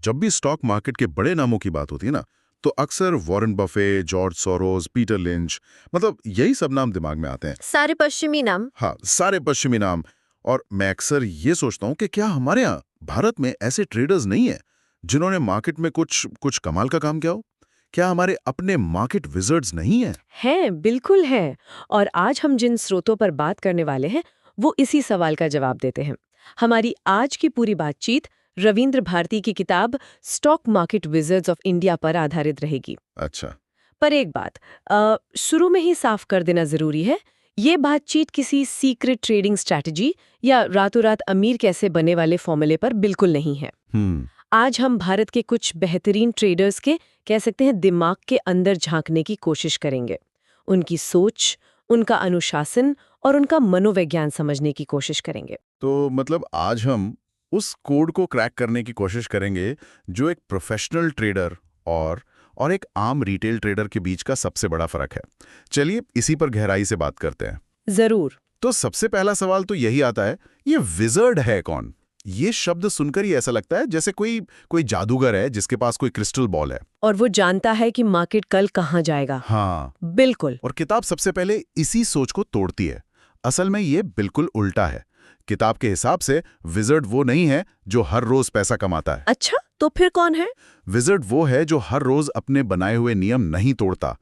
जब भी stock market के बड़े नामों की बात होती है ना, तो अक्सर Warren Buffett, George Soros, Peter lynch, मतलब यही सब नाम दिमाग में आते हैं। सारे पश्चिमी नाम। हाँ, सारे पश्चिमी नाम। और मैं अक्सर ये सोचता हूँ कि क्या हमारे यहाँ भारत में ऐसे ट्रेडर्स नहीं है जिन्होंने मार्केट में कुछ कुछ कमाल का काम किया हो? क्या हमारे अपने मार्केट विजर्ड्स नहीं है? हैं, बिल्कुल हैं। और आज हम जिन स्रोतों पर बात करने वाले हैं वो इसी सवाल का जवाब देते हैं। हमारी आज की पूरी बातचीत रविंद्र भारती की किताब stock market wizards of India पर आधारित रहेगी। अच्छा। पर एक बात शुरू में ही साफ कर देना जरूरी है, ये बातचीत किसी सीक्रेट ट्रेडिंग स्ट्रैटेजी या रातों रात अमीर कैसे बने वाले फॉर्मूले पर बिल्कुल नहीं है। आज हम भारत के कुछ बेहतरीन ट्रेडर्स के कह सकते हैं दिमाग के अंदर झांकने की कोशिश करेंगे। उनकी सोच, उनका अनुशासन और उनका मनोविज्ञान समझने की कोशिश करेंगे। तो मतलब आज हम उस कोड को क्रैक करने की कोशिश करेंगे जो एक प्रोफेशनल ट्रेडर और एक आम रिटेल ट्रेडर के बीच का सबसे बड़ा फर्क है। चलिए इसी पर गहराई से बात करते हैं। जरूर। तो सबसे पहला सवाल तो यही आता है, ये विजर्ड है कौन? ये शब्द सुनकर ही ऐसा लगता है जैसे कोई जादूगर है जिसके पास कोई क्रिस्टल बॉल है और वो जानता है कि मार्केट कल कहाँ जाएगा। हाँ, बिल्कुल। और किताब सबसे पहले इसी सोच को तोड़ती है। असल में ये बिल्कुल उल्टा है। किताब के हिसाब से विजर्ड वो नहीं है जो हर रोज पैसा कमाता है। अच्छा, तो फिर कौन है? विजर्ड वो है जो हर रोज अपने बनाए हुए नियम नहीं तोड़ता।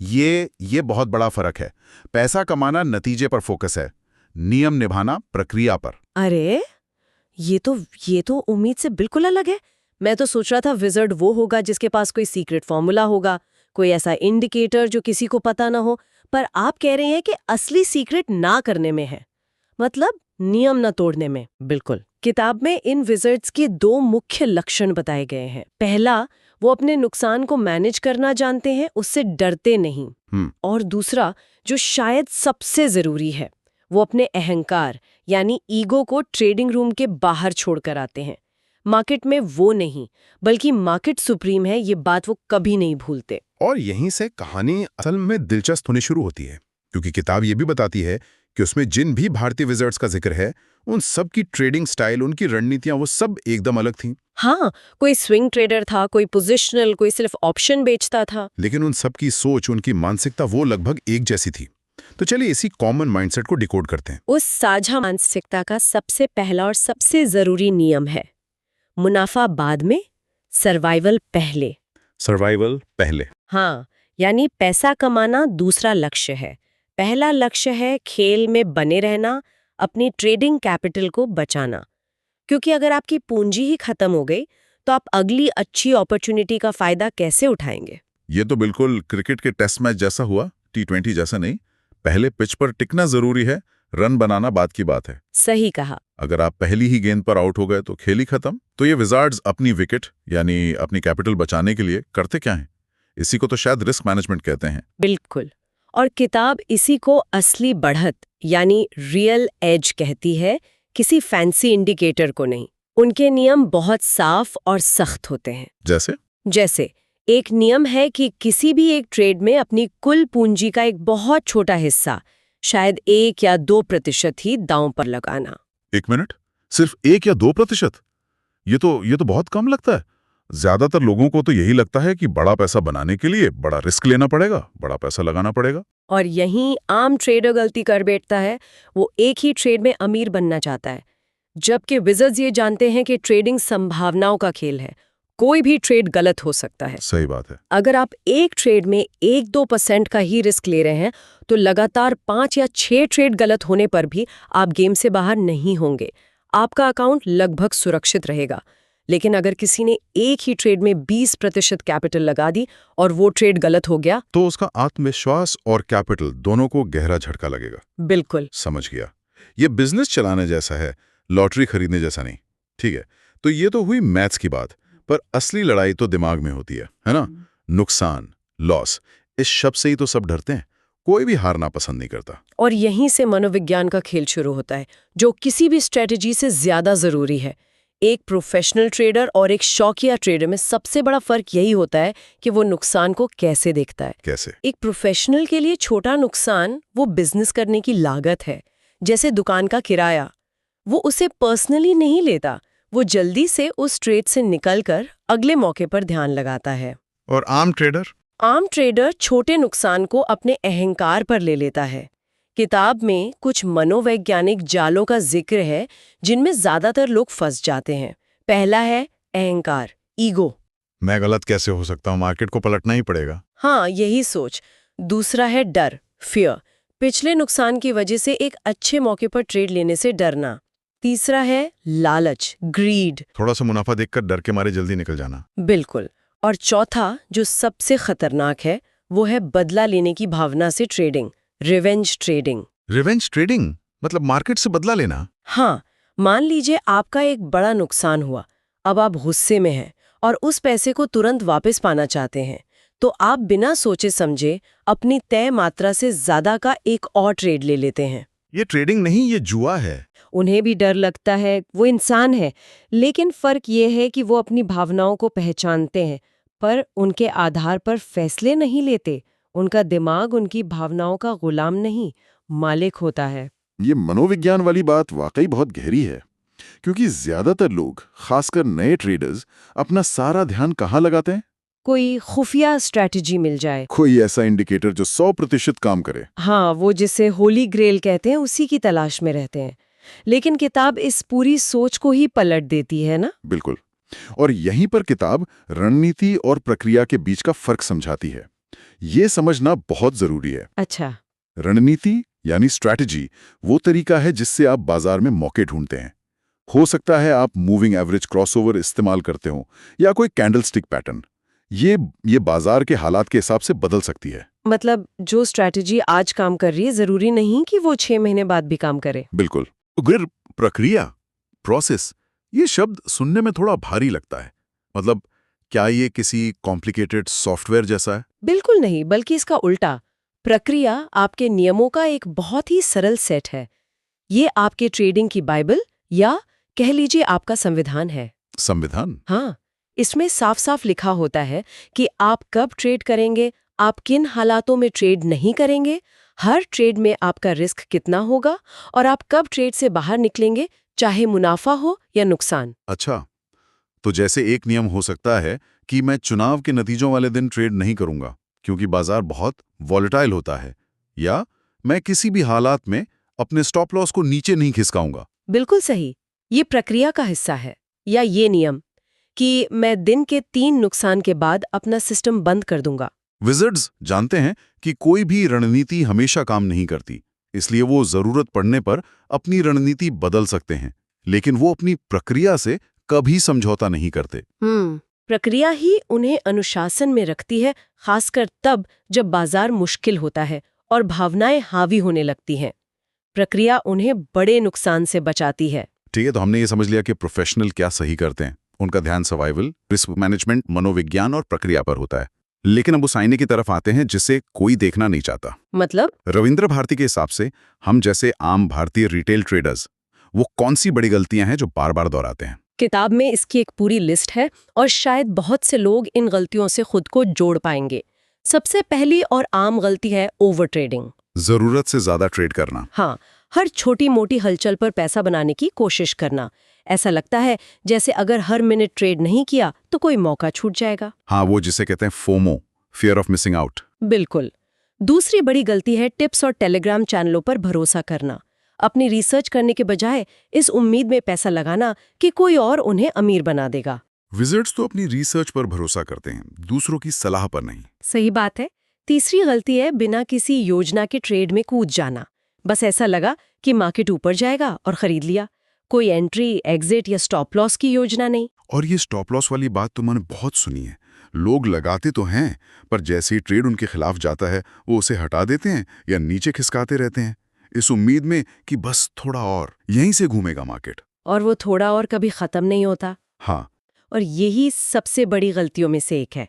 ये बहुत बड़ा फर्क है। पैसा कमाना नतीजे पर फोकस है, नियम निभाना प्रक्रिया पर। अरे ये तो उम्मीद से बिल्कुल अलग है। मैं तो सोच रहा था विजर्ड वो होगा जिसके पास कोई सीक्रेट फॉर्मूला होगा, कोई ऐसा इंडिकेटर जो किसी को पता ना हो। पर आप कह रहे हैं कि असली सीक्रेट ना करने में है, मतलब नियम ना तोड़ने में। बिल्कुल। किताब में इन विजर्ड्स के दो मुख्य लक्षण बताए गए हैं। पहला, वो अपने नुकसान को मैनेज करना जानते हैं, उससे डरते नहीं। और दूसरा, जो शायद सबसे जरूरी है, वो अपने अहंकार यानी ईगो को ट्रेडिंग रूम के बाहर छोड़कर आते हैं। मार्केट में वो नहीं, बल्कि मार्केट सुप्रीम है, ये बात वो कभी नहीं भूलते। और यहीं से कहानी असल में दिलचस्प होनी शुरू होती है, क्योंकि किताब ये भी बताती है कि उसमें जिन भी भारतीय विजर्ड्स का जिक्र है, उन सब की ट्रेडिंग स्टाइल, उनकी रणनीतियां, वो सब एकदम अलग थीं। हाँ, कोई स्विंग ट्रेडर था, कोई पोजिशनल, कोई सिर्फ ऑप्शन बेचता था। लेकिन उन सब की सोच, उनकी मानसिकता वो लगभग एक जैसी थी। तो चलिए इसी कॉमन माइंडसेट को डिकोड करते हैं। उस साझा मानसिकता का सबसे पहला और सबसे जरूरी नियम है, मुनाफा बाद में, सर्वाइवल पहले। सर्वाइवल पहले। हाँ, यानी पैसा कमाना दूसरा लक्ष्य है। पहला लक्ष्य है खेल में बने रहना, अपनी ट्रेडिंग कैपिटल को बचाना। क्योंकि अगर आपकी पूंजी ही खत्म हो गई तो आप अगली अच्छी अपॉर्चुनिटी का फायदा कैसे उठाएंगे? ये तो बिल्कुल क्रिकेट के टेस्ट मैच जैसा हुआ, T20 जैसा नहीं। पहले पिच पर टिकना जरूरी है, रन बनाना बाद की बात है। सही कहा। अगर आप पहली ही गेंद पर आउट हो गए तो खेल ही खत्म। तो ये विजार्ड्स अपनी विकेट यानी अपनी कैपिटल बचाने के लिए करते क्या हैं? इसी को तो शायद रिस्क मैनेजमेंट कहते हैं। बिल्कुल। और किताब इसी को असली बढ़त यानी रियल एज कहती है, किसी फैंसी इंडिकेटर को नहीं। उनके नियम बहुत साफ और सख्त होते हैं। जैसे एक नियम है कि किसी भी एक ट्रेड में अपनी कुल पूंजी का एक बहुत छोटा हिस्सा, शायद 1 या 2% ही दांव पर लगाना। 1 मिनट, सिर्फ 1 या 2%? ये तो बहुत कम लगता है। ज्यादातर लोगों को तो यही लगता है कि बड़ा पैसा बनाने के लिए बड़ा रिस्क लेना पड़ेगा, बड़ा पैसा लगाना पड़ेगा। और यहीं आम ट्रेडर गलती कर बैठता है। वो एक ही ट्रेड में अमीर बनना चाहता है, जबकि विजर्ड्स ये जानते हैं कि ट्रेडिंग संभावनाओं का खेल है, कोई भी ट्रेड गलत हो सकता है। सही बात है। अगर आप एक ट्रेड में 1-2% का ही रिस्क ले रहे हैं तो लगातार 5 या 6 ट्रेड गलत होने पर भी आप गेम से बाहर नहीं होंगे। आपका अकाउंट लगभग सुरक्षित रहेगा। लेकिन अगर किसी ने एक ही ट्रेड में 20% कैपिटल लगा दी और वो ट्रेड गलत हो गया, तो उसका आत्मविश्वास और कैपिटल दोनों को गहरा झटका लगेगा। बिल्कुल। समझ गया। ये बिजनेस चलाने जैसा है, लॉटरी खरीदने जैसा नहीं। ठीक है, तो ये तो हुई मैथ्स की बात, पर असली लड़ाई तो दिमाग में होती है ना? नुकसान, लॉस, इस शब्द से ही तो सब डरते हैं। कोई भी हारना पसंद नहीं करता। और यहीं से मनोविज्ञान का खेल शुरू होता है, जो किसी भी स्ट्रेटेजी से ज्यादा जरूरी है। एक प्रोफेशनल ट्रेडर और एक शौकिया ट्रेडर में सबसे बड़ा फर्क यही होता है कि वो नुकसान को कैसे देखता है। कैसे? एक प्रोफेशनल के लिए छोटा नुकसान वो बिजनेस करने की लागत है, जैसे दुकान का किराया। वो उसे पर्सनली नहीं लेता, वो जल्दी से उस ट्रेड से निकलकर अगले मौके पर ध्यान लगाता है। और आम ट्रेडर? आम ट्रेडर छोटे नुकसान को अपने अहंकार पर ले लेता है। किताब में कुछ मनोवैज्ञानिक जालों का जिक्र है जिनमें ज्यादातर लोग फंस जाते हैं। पहला है अहंकार, ईगो। मैं गलत कैसे हो सकता हूँ, मार्केट को पलटना ही पड़ेगा। हाँ, यही सोच। दूसरा है डर, फियर, पिछले नुकसान की वजह से एक अच्छे मौके पर ट्रेड लेने से डरना। तीसरा है लालच, ग्रीड, थोड़ा सा मुनाफा देखकर डर के मारे जल्दी निकल जाना। बिल्कुल। और चौथा, जो सबसे खतरनाक है, वो है बदला लेने की भावना से trading, revenge trading. Revenge trading मतलब मार्केट से बदला लेना? हाँ, मान लीजिए आपका एक बड़ा नुकसान हुआ, अब आप गुस्से में हैं और उस पैसे को तुरंत वापस पाना चाहते हैं, तो आप बिना सोचे समझे अपनी तय मात्रा से ज्यादा का एक और ट्रेड ले लेते हैं। ये ट्रेडिंग नहीं, ये जुआ है। उन्हें भी डर लगता है, वो इंसान है, लेकिन फर्क ये है कि वो अपनी भावनाओं को पहचानते हैं, पर उनके आधार पर फैसले नहीं लेते। उनका दिमाग उनकी भावनाओं का गुलाम नहीं, मालिक होता है। ये मनोविज्ञान वाली बात वाकई बहुत गहरी है, क्योंकि ज्यादातर लोग, खासकर नए ट्रेडर्स, अपना सारा ध्यान कहाँ लगाते हैं? कोई खुफिया स्ट्रैटेजी मिल जाए, कोई ऐसा इंडिकेटर जो 100% काम करे। हाँ, वो जिसे होली ग्रेल कहते हैं, उसी की तलाश में रहते हैं। लेकिन किताब इस पूरी सोच को ही पलट देती है ना। बिल्कुल। और यहीं पर किताब रणनीति और प्रक्रिया के बीच का फर्क समझाती है। ये समझना बहुत जरूरी है। अच्छा। रणनीति यानी स्ट्रैटेजी वो तरीका है जिससे आप बाजार में मौके ढूंढते हैं। हो सकता है आप मूविंग एवरेज क्रॉसओवर इस्तेमाल करते हो या कोई कैंडलस्टिक पैटर्न। ये बाजार के हालात के हिसाब से बदल सकती है। मतलब जो स्ट्रैटेजी आज काम कर रही है, जरूरी नहीं कि वो 6 महीने बाद भी काम करे। बिल्कुल। अगर प्रक्रिया, प्रोसेस, ये शब्द सुनने में थोड़ा भारी लगता है। मतलब क्या ये किसी कॉम्प्लिकेटेड सॉफ्टवेयर जैसा है? बिल्कुल नहीं, बल्कि इसका उल्टा। प्रक्रिया आपके नियमों का एक बहुत ही सरल सेट है। ये आपके ट्रेडिंग की बाइबल या कह लीजिए आपका संविधान है। संविधान? हाँ, इसमें साफ साफ लिखा होता है कि आप कब ट्रेड करेंगे, आप किन हालातों में ट्रेड नहीं करेंगे, हर ट्रेड में आपका रिस्क कितना होगा और आप कब ट्रेड से बाहर निकलेंगे, चाहे मुनाफा हो या नुकसान। अच्छा, तो जैसे एक नियम हो सकता है कि मैं चुनाव के नतीजों वाले दिन ट्रेड नहीं करूंगा क्योंकि बाजार बहुत वॉलेटाइल होता है, या मैं किसी भी हालात में अपने स्टॉप लॉस को नीचे नहीं खिसकाऊंगा। बिल्कुल सही, ये प्रक्रिया का हिस्सा है। या ये नियम कि मैं दिन के 3 नुकसान के बाद अपना सिस्टम बंद कर दूंगा। विज़र्ड्स जानते हैं कि कोई भी रणनीति हमेशा काम नहीं करती, इसलिए वो जरूरत पड़ने पर अपनी रणनीति बदल सकते हैं, लेकिन वो अपनी प्रक्रिया से कभी समझौता नहीं करते। प्रक्रिया ही उन्हें अनुशासन में रखती है, खासकर तब जब बाजार मुश्किल होता है और भावनाएं हावी होने लगती हैं। प्रक्रिया उन्हें बड़े नुकसान से बचाती है। ठीक है, तो हमने ये समझ लिया कि प्रोफेशनल क्या सही करते हैं। उनका ध्यान सर्वाइवल, रिस्क मैनेजमेंट, मनोविज्ञान और प्रक्रिया पर होता है। लेकिन अब उस आईने की तरफ आते हैं जिसे कोई देखना नहीं चाहता। मतलब रविंद्र भारती के हिसाब से हम जैसे आम भारतीय रिटेल ट्रेडर्स, वो कौन सी बड़ी गलतियां हैं जो बार बार दोहराते हैं? किताब में इसकी एक पूरी लिस्ट है और शायद बहुत से लोग इन गलतियों से खुद को जोड़ पाएंगे। सबसे पहली और आम गलती है ओवर ट्रेडिंग। जरूरत से ज्यादा ट्रेड करना। हाँ, हर छोटी मोटी हलचल पर पैसा बनाने की कोशिश करना। ऐसा लगता है जैसे अगर हर मिनट ट्रेड नहीं किया तो कोई मौका छूट जाएगा। हाँ, वो जिसे कहते हैं FOMO, fear of missing out. बिल्कुल। दूसरी बड़ी गलती है टिप्स और टेलीग्राम चैनलों पर भरोसा करना। अपनी रिसर्च करने के बजाय इस उम्मीद में पैसा लगाना कि कोई और उन्हें अमीर बना देगा। विज़र्ड्स तो अपनी रिसर्च पर भरोसा करते हैं, दूसरों की सलाह पर नहीं। सही बात है। तीसरी गलती है बिना किसी योजना के ट्रेड में कूद जाना। बस ऐसा लगा कि मार्केट ऊपर जाएगा और खरीद लिया। कोई एंट्री, एग्जिट या स्टॉप लॉस की योजना नहीं। और ये स्टॉप लॉस वाली बात तो मैंने बहुत सुनी है। लोग लगाते तो हैं, पर जैसे ही ट्रेड उनके खिलाफ जाता है वो उसे हटा देते हैं या नीचे खिसकाते रहते हैं, इस उम्मीद में कि बस थोड़ा और यहीं से घूमेगा मार्केट। और वो थोड़ा और कभी खत्म नहीं होता। हाँ, और यही सबसे बड़ी गलतियों में से एक है।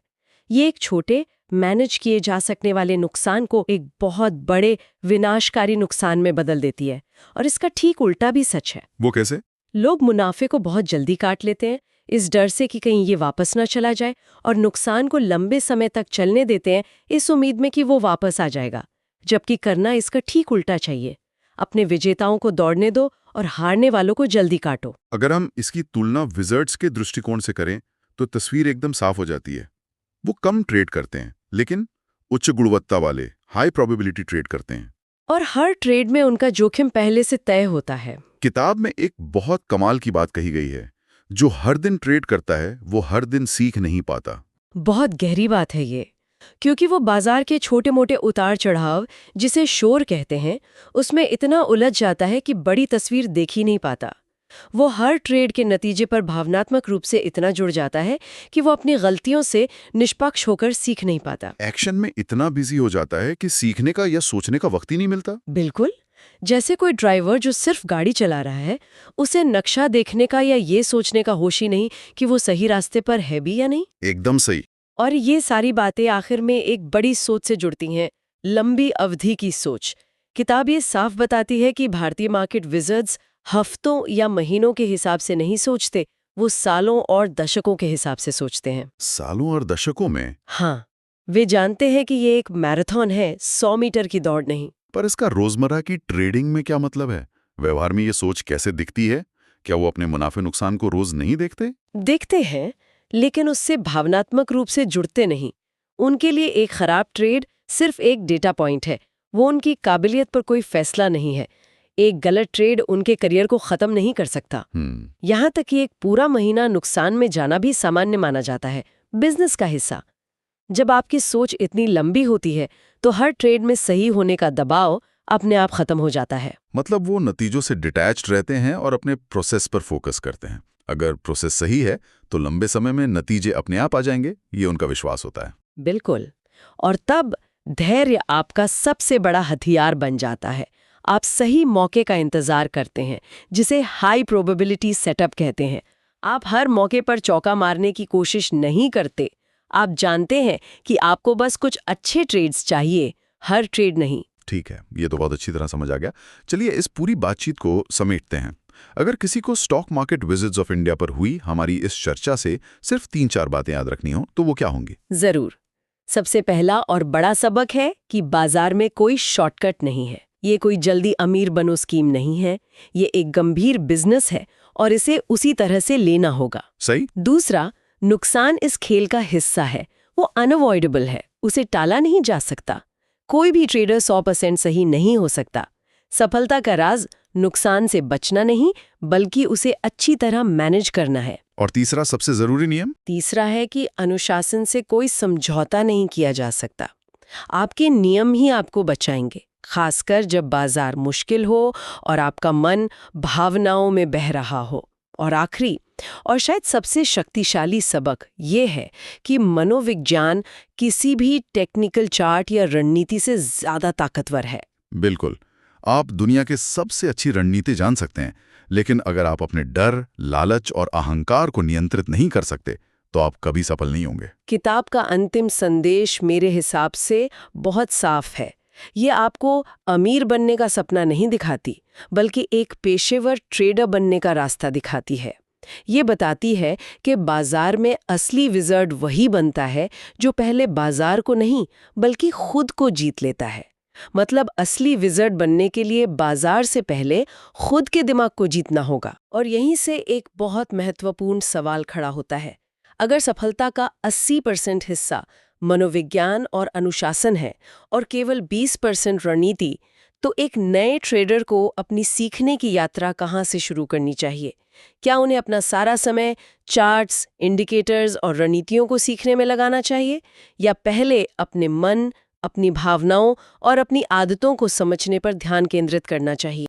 ये एक छोटे मैनेज किए जा सकने वाले नुकसान को एक बहुत बड़े विनाशकारी नुकसान में बदल देती है। और इसका ठीक उल्टा भी सच है। वो कैसे? लोग मुनाफे को बहुत जल्दी काट लेते हैं, इस डर से कि कहीं ये वापस न चला जाए, और नुकसान को लंबे समय तक चलने देते हैं इस उम्मीद में कि वो वापस आ जाएगा, जबकि करना इसका ठीक उल्टा चाहिए। अपने विजेताओं को दौड़ने दो और हारने वालों को जल्दी काटो। अगर हम इसकी तुलना विजर्ड्स के दृष्टिकोण से करें तो तस्वीर एकदम साफ हो जाती है। वो कम ट्रेड करते हैं, लेकिन उच्च गुणवत्ता वाले हाई प्रोबेबिलिटी ट्रेड करते हैं। और हर ट्रेड में उनका जोखिम पहले से तय होता है। किताब में एक बहुत कमाल की बात कही गई है, जो हर दिन ट्रेड करता है वो हर दिन सीख नहीं पाता। बहुत गहरी बात है ये, क्योंकि वो बाजार के छोटे मोटे उतार चढ़ाव, जिसे शोर कहते हैं, उसमें इतना उलझ जाता है कि बड़ी तस्वीर देख ही नहीं पाता। वो हर ट्रेड के नतीजे पर भावनात्मक रूप से इतना जुड़ जाता है कि वो अपनी गलतियों से निष्पक्ष होकर सीख नहीं पाता। एक्शन में इतना बिजी हो जाता है कि सीखने का या सोचने का वक्त ही नहीं मिलता। बिल्कुल, जैसे कोई ड्राइवर जो सिर्फ गाड़ी चला रहा है, उसे नक्शा देखने का या ये सोचने का होश ही नहीं कि वो सही रास्ते पर है भी या नहीं। एकदम सही। और ये सारी बातें आखिर में एक बड़ी सोच से जुड़ती हैं, लंबी अवधि की सोच। किताब ये साफ बताती है कि भारतीय मार्केट विजर्ड्स हफ्तों या महीनों के हिसाब से नहीं सोचते, वो सालों और दशकों के हिसाब से सोचते हैं। सालों और दशकों में। हाँ, वे जानते हैं कि ये एक मैराथन है, 100 मीटर की दौड़ नहीं। पर इसका रोजमर्रा की ट्रेडिंग में क्या मतलब है? व्यवहार में ये सोच कैसे दिखती है? क्या वो अपने मुनाफे नुकसान को रोज नहीं देखते? देखते हैं, लेकिन उससे भावनात्मक रूप से जुड़ते नहीं। उनके लिए एक खराब ट्रेड सिर्फ एक डेटा पॉइंट है, वो उनकी काबिलियत पर कोई फैसला नहीं है। एक गलत ट्रेड उनके करियर को खत्म नहीं कर सकता। यहाँ तक कि एक पूरा महीना नुकसान में जाना भी सामान्य माना जाता है, बिजनेस का हिस्सा। जब आपकी सोच इतनी लंबी होती है तो हर ट्रेड में सही होने का दबाव अपने आप खत्म हो जाता है। मतलब वो नतीजों से डिटैच्ड रहते हैं और अपने प्रोसेस पर फोकस करते हैं। अगर प्रोसेस सही है तो लंबे समय में नतीजे अपने आप आ जाएंगे, ये उनका विश्वास होता है। बिल्कुल। और तब धैर्य आपका सबसे बड़ा हथियार बन जाता है। आप सही मौके का इंतजार करते हैं, जिसे हाई प्रोबेबिलिटी सेटअप कहते हैं। आप हर मौके पर चौका मारने की कोशिश नहीं करते। आप जानते हैं कि आपको बस कुछ अच्छे ट्रेड्स चाहिए, हर ट्रेड नहीं। ठीक है, ये तो बहुत अच्छी तरह समझ आ गया। चलिए इस पूरी बातचीत को समेटते हैं। अगर किसी को stock market visits of India पर हुई हमारी इस चर्चा से सिर्फ 3-4 बातें याद रखनी हो तो वो क्या होंगी? जरूर। सबसे पहला और बड़ा सबक है कि बाजार में कोई शॉर्टकट नहीं है। ये कोई जल्दी अमीर बनो स्कीम नहीं है। ये एक गंभीर बिजनेस है और इसे उसी तरह से लेना होगा। सही। दूसरा, नुकसान इस खेल का हिस्सा है, वो अनअवॉइडेबल है, उसे टाला नहीं जा सकता। कोई भी ट्रेडर 100% सही नहीं हो सकता। सफलता का राज नुकसान से बचना नहीं, बल्कि उसे अच्छी तरह मैनेज करना है। और तीसरा सबसे जरूरी नियम? तीसरा है कि अनुशासन से कोई समझौता नहीं किया जा सकता। आपके नियम ही आपको बचाएंगे, खासकर जब बाजार मुश्किल हो और आपका मन भावनाओं में बह रहा हो। और आखिरी और शायद सबसे शक्तिशाली सबक ये है कि मनोविज्ञान किसी भी टेक्निकल चार्ट या रणनीति से ज्यादा ताकतवर है। बिल्कुल। आप दुनिया के सबसे अच्छी रणनीति जान सकते हैं, लेकिन अगर आप अपने डर, लालच और अहंकार को नियंत्रित नहीं कर सकते तो आप कभी सफल नहीं होंगे। किताब का अंतिम संदेश मेरे हिसाब से बहुत साफ है। ये आपको अमीर बनने का सपना नहीं दिखाती, बल्कि एक पेशेवर ट्रेडर बनने का रास्ता दिखाती है। ये बताती है कि बाजार में असली विजर्ड वही बनता है जो पहले बाजार को नहीं, बल्कि खुद को जीत लेता है। मतलब असली विजर्ड बनने के लिए बाजार से पहले खुद के दिमाग को जीतना होगा। और यहीं से एक बहुत महत्वपूर्ण सवाल खड़ा होता है। अगर सफलता का 80% हिस्सा मनोविज्ञान और अनुशासन है और केवल 20% रणनीति, तो एक नए ट्रेडर को अपनी सीखने की यात्रा कहाँ से शुरू करनी चाहिए? क्या उन्हें अपना सारा समय चार्ट्स, इंडिकेटर्स और रणनीतियों को सीखने में लगाना चाहिए, या पहले अपने मन, अपनी भावनाओं और अपनी आदतों को समझने पर ध्यान केंद्रित करना चाहिए?